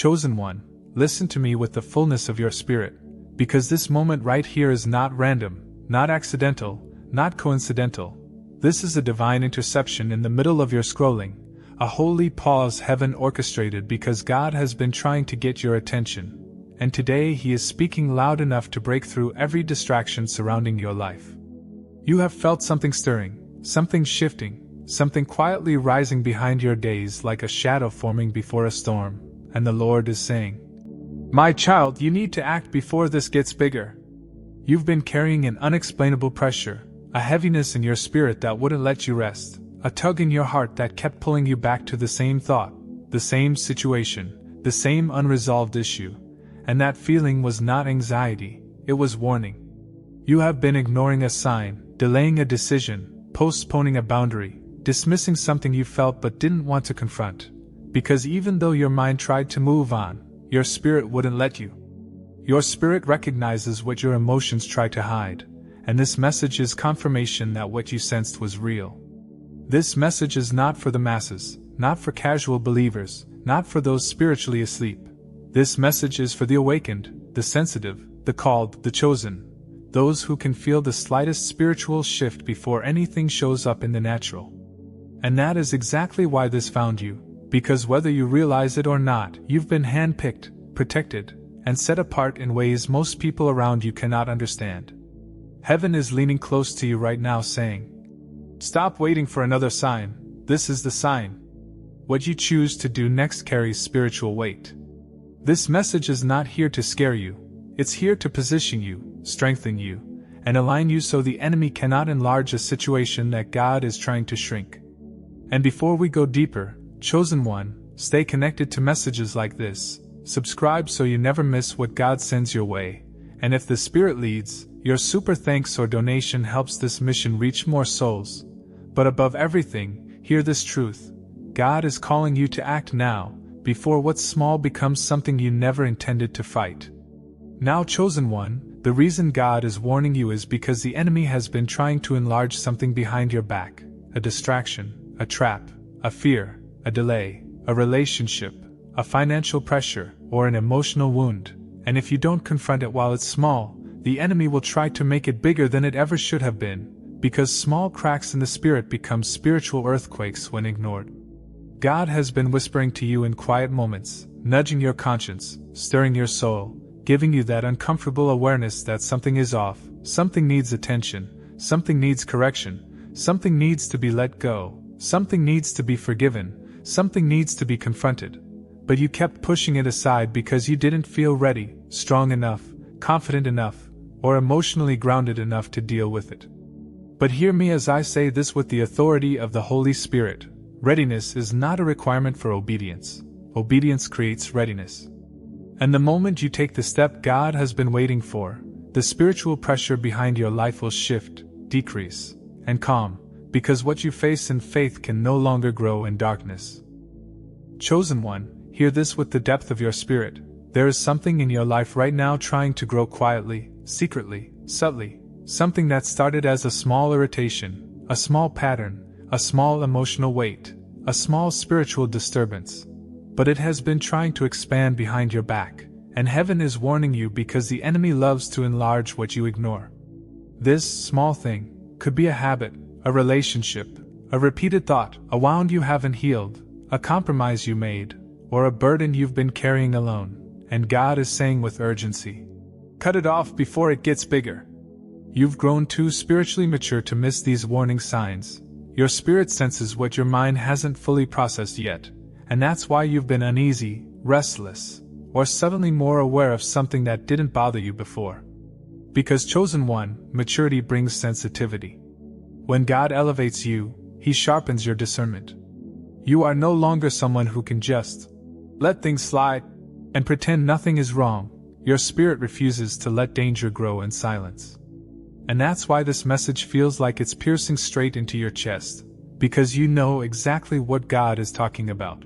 Chosen one, listen to me with the fullness of your spirit, because this moment right here is not random, not accidental, not coincidental. This is a divine interception in the middle of your scrolling, a holy pause heaven orchestrated because God has been trying to get your attention, and today He is speaking loud enough to break through every distraction surrounding your life. You have felt something stirring, something shifting, something quietly rising behind your gaze like a shadow forming before a storm, and the Lord is saying, "My child, you need to act before this gets bigger." You've been carrying an unexplainable pressure, a heaviness in your spirit that wouldn't let you rest, a tug in your heart that kept pulling you back to the same thought, the same situation, the same unresolved issue, and that feeling was not anxiety, it was warning. You have been ignoring a sign, delaying a decision, postponing a boundary, dismissing something you felt but didn't want to confront, because even though your mind tried to move on, your spirit wouldn't let you. Your spirit recognizes what your emotions try to hide, and this message is confirmation that what you sensed was real. This message is not for the masses, not for casual believers, not for those spiritually asleep. This message is for the awakened, the sensitive, the called, the chosen, those who can feel the slightest spiritual shift before anything shows up in the natural. And that is exactly why this found you, because whether you realize it or not, you've been handpicked, protected, and set apart in ways most people around you cannot understand. Heaven is leaning close to you right now saying, "Stop waiting for another sign, this is the sign." What you choose to do next carries spiritual weight. This message is not here to scare you, it's here to position you, strengthen you, and align you so the enemy cannot enlarge a situation that God is trying to shrink. And before we go deeper, chosen one, stay connected to messages like this, subscribe so you never miss what God sends your way, and if the Spirit leads, your super thanks or donation helps this mission reach more souls. But above everything, hear this truth: God is calling you to act now, before what's small becomes something you never intended to fight. Now, chosen one, the reason God is warning you is because the enemy has been trying to enlarge something behind your back, a distraction, a trap, a fear, a delay, a relationship, a financial pressure, or an emotional wound, and if you don't confront it while it's small, the enemy will try to make it bigger than it ever should have been, because small cracks in the spirit become spiritual earthquakes when ignored. God has been whispering to you in quiet moments, nudging your conscience, stirring your soul, giving you that uncomfortable awareness that something is off, something needs attention, something needs correction, something needs to be let go, something needs to be forgiven, something needs to be confronted. But you kept pushing it aside because you didn't feel ready, strong enough, confident enough, or emotionally grounded enough to deal with it. But hear me as I say this with the authority of the Holy Spirit: readiness is not a requirement for obedience. Obedience creates readiness. And the moment you take the step God has been waiting for, the spiritual pressure behind your life will shift, decrease, and calm, because what you face in faith can no longer grow in darkness. Chosen one, hear this with the depth of your spirit: there is something in your life right now trying to grow quietly, secretly, subtly, something that started as a small irritation, a small pattern, a small emotional weight, a small spiritual disturbance. But it has been trying to expand behind your back, and heaven is warning you because the enemy loves to enlarge what you ignore. This small thing could be a habit, a relationship, a repeated thought, a wound you haven't healed, a compromise you made, or a burden you've been carrying alone, and God is saying with urgency, cut it off before it gets bigger. You've grown too spiritually mature to miss these warning signs. Your spirit senses what your mind hasn't fully processed yet, and that's why you've been uneasy, restless, or suddenly more aware of something that didn't bother you before. Because chosen one, maturity brings sensitivity. When God elevates you, He sharpens your discernment. You are no longer someone who can just let things slide and pretend nothing is wrong. Your spirit refuses to let danger grow in silence. And that's why this message feels like it's piercing straight into your chest, because you know exactly what God is talking about.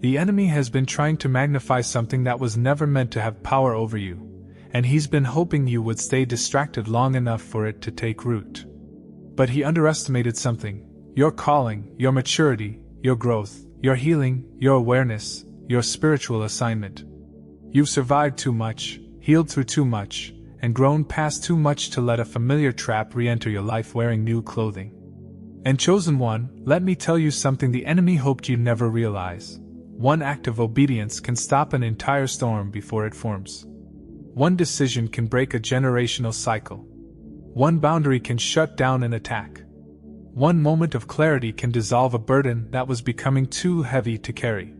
The enemy has been trying to magnify something that was never meant to have power over you, and he's been hoping you would stay distracted long enough for it to take root. But he underestimated something: your calling, your maturity, your growth, your healing, your awareness, your spiritual assignment. You've survived too much, healed through too much, and grown past too much to let a familiar trap re-enter your life wearing new clothing. And chosen one, let me tell you something the enemy hoped you'd never realize. One act of obedience can stop an entire storm before it forms. One decision can break a generational cycle. One boundary can shut down an attack. One moment of clarity can dissolve a burden that was becoming too heavy to carry.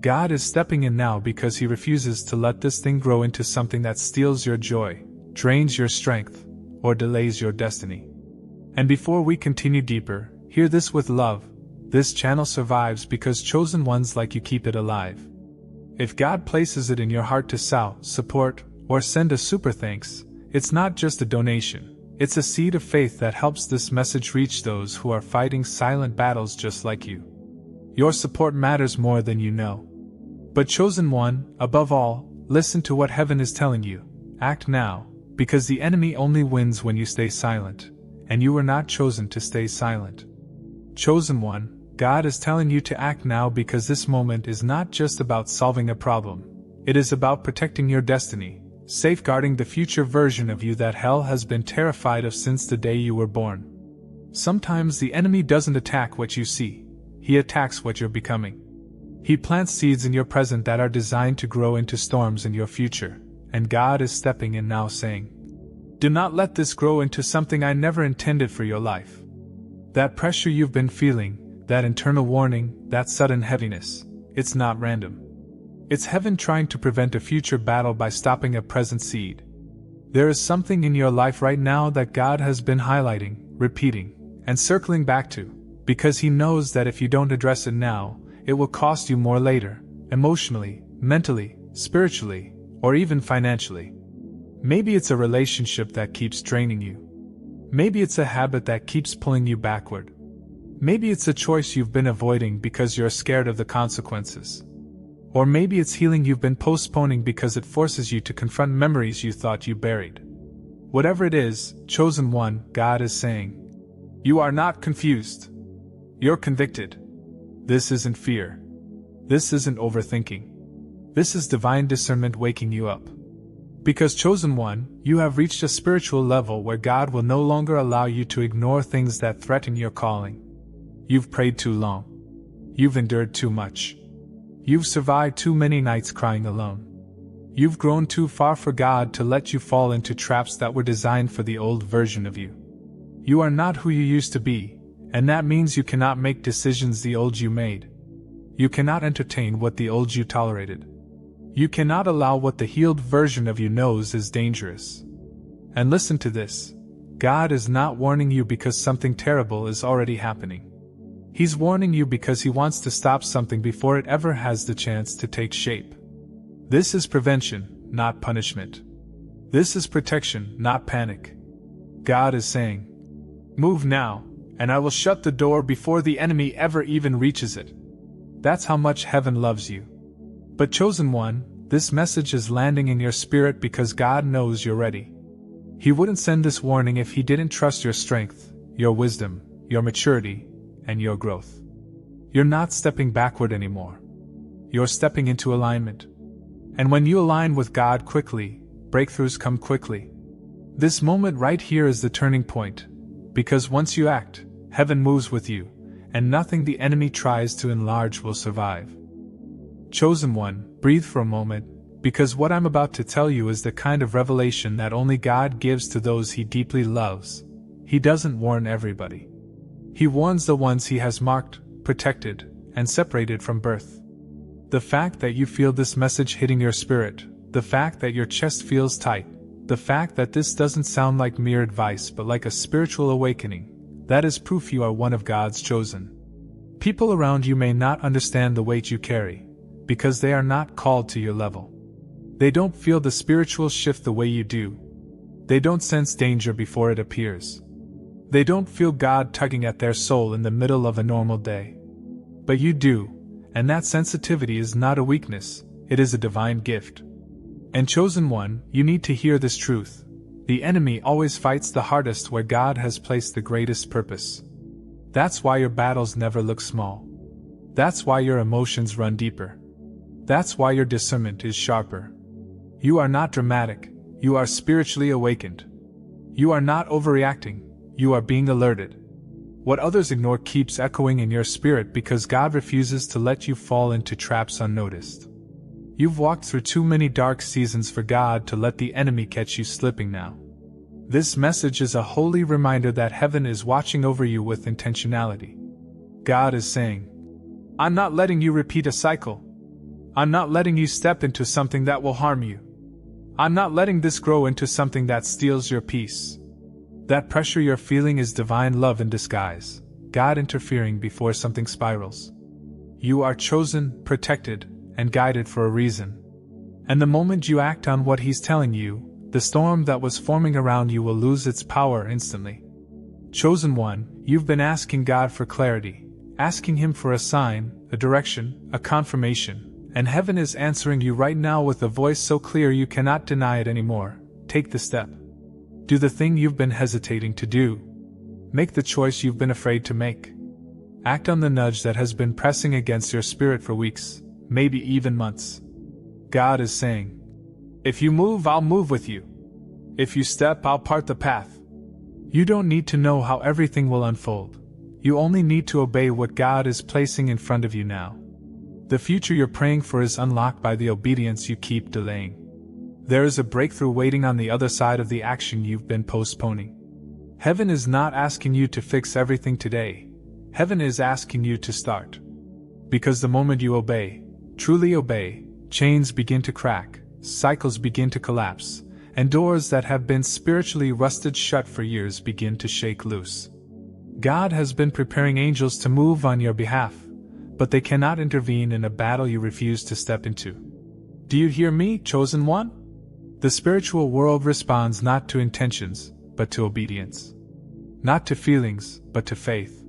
God is stepping in now because He refuses to let this thing grow into something that steals your joy, drains your strength, or delays your destiny. And before we continue deeper, hear this with love. This channel survives because chosen ones like you keep it alive. If God places it in your heart to sow, support, or send a super thanks, it's not just a donation. It's a seed of faith that helps this message reach those who are fighting silent battles just like you. Your support matters more than you know. But chosen one, above all, listen to what heaven is telling you. Act now, because the enemy only wins when you stay silent, and you were not chosen to stay silent. Chosen one, God is telling you to act now because this moment is not just about solving a problem. It is about protecting your destiny, safeguarding the future version of you that hell has been terrified of since the day you were born. Sometimes the enemy doesn't attack what you see, he attacks what you're becoming. He plants seeds in your present that are designed to grow into storms in your future, and God is stepping in now saying, "Do not let this grow into something I never intended for your life." That pressure you've been feeling, that internal warning, that sudden heaviness, it's not random. It's heaven trying to prevent a future battle by stopping a present seed. There is something in your life right now that God has been highlighting, repeating, and circling back to, because He knows that if you don't address it now, it will cost you more later, emotionally, mentally, spiritually, or even financially. Maybe it's a relationship that keeps draining you. Maybe it's a habit that keeps pulling you backward. Maybe it's a choice you've been avoiding because you're scared of the consequences. Or maybe it's healing you've been postponing because it forces you to confront memories you thought you buried. Whatever it is, chosen one, God is saying, you are not confused. You're convicted. This isn't fear. This isn't overthinking. This is divine discernment waking you up. Because chosen one, you have reached a spiritual level where God will no longer allow you to ignore things that threaten your calling. You've prayed too long. You've endured too much. You've survived too many nights crying alone. You've grown too far for God to let you fall into traps that were designed for the old version of you. You are not who you used to be, and that means you cannot make decisions the old you made. You cannot entertain what the old you tolerated. You cannot allow what the healed version of you knows is dangerous. And listen to this. God is not warning you because something terrible is already happening. He's warning you because He wants to stop something before it ever has the chance to take shape. This is prevention, not punishment. This is protection, not panic. God is saying, move now, and I will shut the door before the enemy ever even reaches it. That's how much heaven loves you. But chosen one, this message is landing in your spirit because God knows you're ready. He wouldn't send this warning if He didn't trust your strength, your wisdom, your maturity, and your growth. You're not stepping backward anymore. You're stepping into alignment. And when you align with God quickly, breakthroughs come quickly. This moment right here is the turning point, because once you act, heaven moves with you, and nothing the enemy tries to enlarge will survive. Chosen one, breathe for a moment, because what I'm about to tell you is the kind of revelation that only God gives to those He deeply loves. He doesn't warn everybody. He warns the ones He has marked, protected, and separated from birth. The fact that you feel this message hitting your spirit, the fact that your chest feels tight, the fact that this doesn't sound like mere advice but like a spiritual awakening, that is proof you are one of God's chosen. People around you may not understand the weight you carry, because they are not called to your level. They don't feel the spiritual shift the way you do. They don't sense danger before it appears. They don't feel God tugging at their soul in the middle of a normal day. But you do, and that sensitivity is not a weakness, it is a divine gift. And chosen one, you need to hear this truth. The enemy always fights the hardest where God has placed the greatest purpose. That's why your battles never look small. That's why your emotions run deeper. That's why your discernment is sharper. You are not dramatic, you are spiritually awakened. You are not overreacting, you are being alerted. What others ignore keeps echoing in your spirit because God refuses to let you fall into traps unnoticed. You've walked through too many dark seasons for God to let the enemy catch you slipping now. This message is a holy reminder that heaven is watching over you with intentionality. God is saying, I'm not letting you repeat a cycle. I'm not letting you step into something that will harm you. I'm not letting this grow into something that steals your peace. That pressure you're feeling is divine love in disguise, God interfering before something spirals. You are chosen, protected, and guided for a reason. And the moment you act on what He's telling you, the storm that was forming around you will lose its power instantly. Chosen one, you've been asking God for clarity, asking Him for a sign, a direction, a confirmation, and heaven is answering you right now with a voice so clear you cannot deny it anymore. Take the step. Do the thing you've been hesitating to do. Make the choice you've been afraid to make. Act on the nudge that has been pressing against your spirit for weeks, maybe even months. God is saying, if you move, I'll move with you. If you step, I'll part the path. You don't need to know how everything will unfold. You only need to obey what God is placing in front of you now. The future you're praying for is unlocked by the obedience you keep delaying. There is a breakthrough waiting on the other side of the action you've been postponing. Heaven is not asking you to fix everything today. Heaven is asking you to start. Because the moment you obey, truly obey, chains begin to crack, cycles begin to collapse, and doors that have been spiritually rusted shut for years begin to shake loose. God has been preparing angels to move on your behalf, but they cannot intervene in a battle you refuse to step into. Do you hear me, chosen one? The spiritual world responds not to intentions, but to obedience. Not to feelings, but to faith.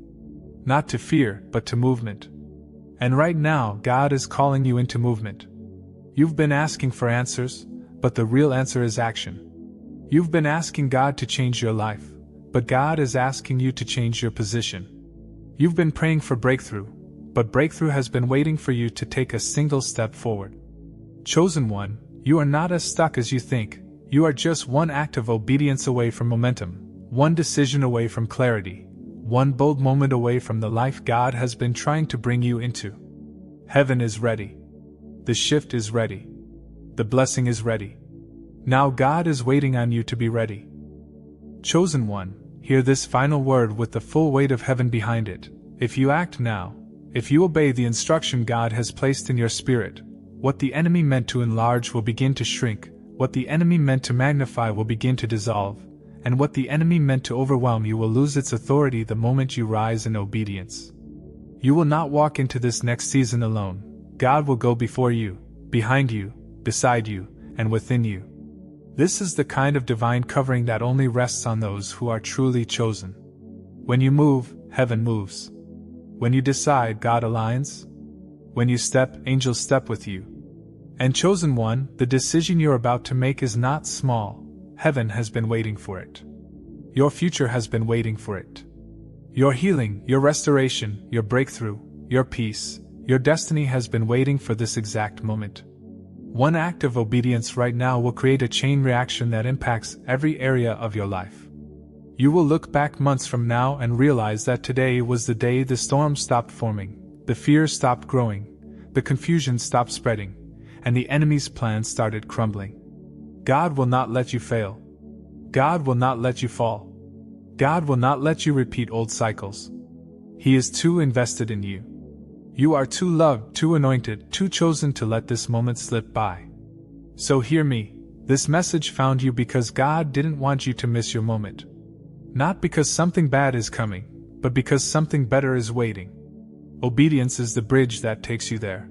Not to fear, but to movement. And right now, God is calling you into movement. You've been asking for answers, but the real answer is action. You've been asking God to change your life, but God is asking you to change your position. You've been praying for breakthrough, but breakthrough has been waiting for you to take a single step forward. Chosen one, you are not as stuck as you think. You are just one act of obedience away from momentum, one decision away from clarity, one bold moment away from the life God has been trying to bring you into. Heaven is ready. The shift is ready. The blessing is ready. Now God is waiting on you to be ready. Chosen one, hear this final word with the full weight of heaven behind it. If you act now, if you obey the instruction God has placed in your spirit, what the enemy meant to enlarge will begin to shrink, what the enemy meant to magnify will begin to dissolve, and what the enemy meant to overwhelm you will lose its authority the moment you rise in obedience. You will not walk into this next season alone. God will go before you, behind you, beside you, and within you. This is the kind of divine covering that only rests on those who are truly chosen. When you move, heaven moves. When you decide, God aligns. When you step, angels step with you. And chosen one, the decision you're about to make is not small. Heaven has been waiting for it. Your future has been waiting for it. Your healing, your restoration, your breakthrough, your peace, your destiny has been waiting for this exact moment. One act of obedience right now will create a chain reaction that impacts every area of your life. You will look back months from now and realize that today was the day the storm stopped forming, the fear stopped growing, the confusion stopped spreading, and the enemy's plans started crumbling. God will not let you fail. God will not let you fall. God will not let you repeat old cycles. He is too invested in you. You are too loved, too anointed, too chosen to let this moment slip by. So hear me, this message found you because God didn't want you to miss your moment. Not because something bad is coming, but because something better is waiting. Obedience is the bridge that takes you there.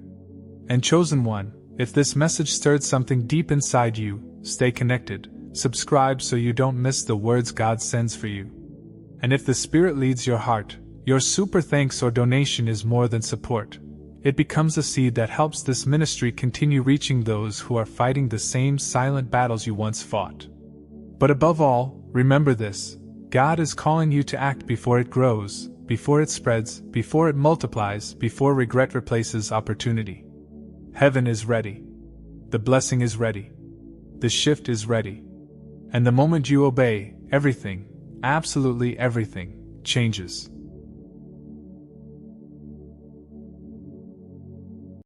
And chosen one, if this message stirred something deep inside you, stay connected, subscribe so you don't miss the words God sends for you. And if the Spirit leads your heart, your super thanks or donation is more than support. It becomes a seed that helps this ministry continue reaching those who are fighting the same silent battles you once fought. But above all, remember this: God is calling you to act before it grows, before it spreads, before it multiplies, before regret replaces opportunity. Heaven is ready. The blessing is ready. The shift is ready. And the moment you obey, everything, absolutely everything, changes.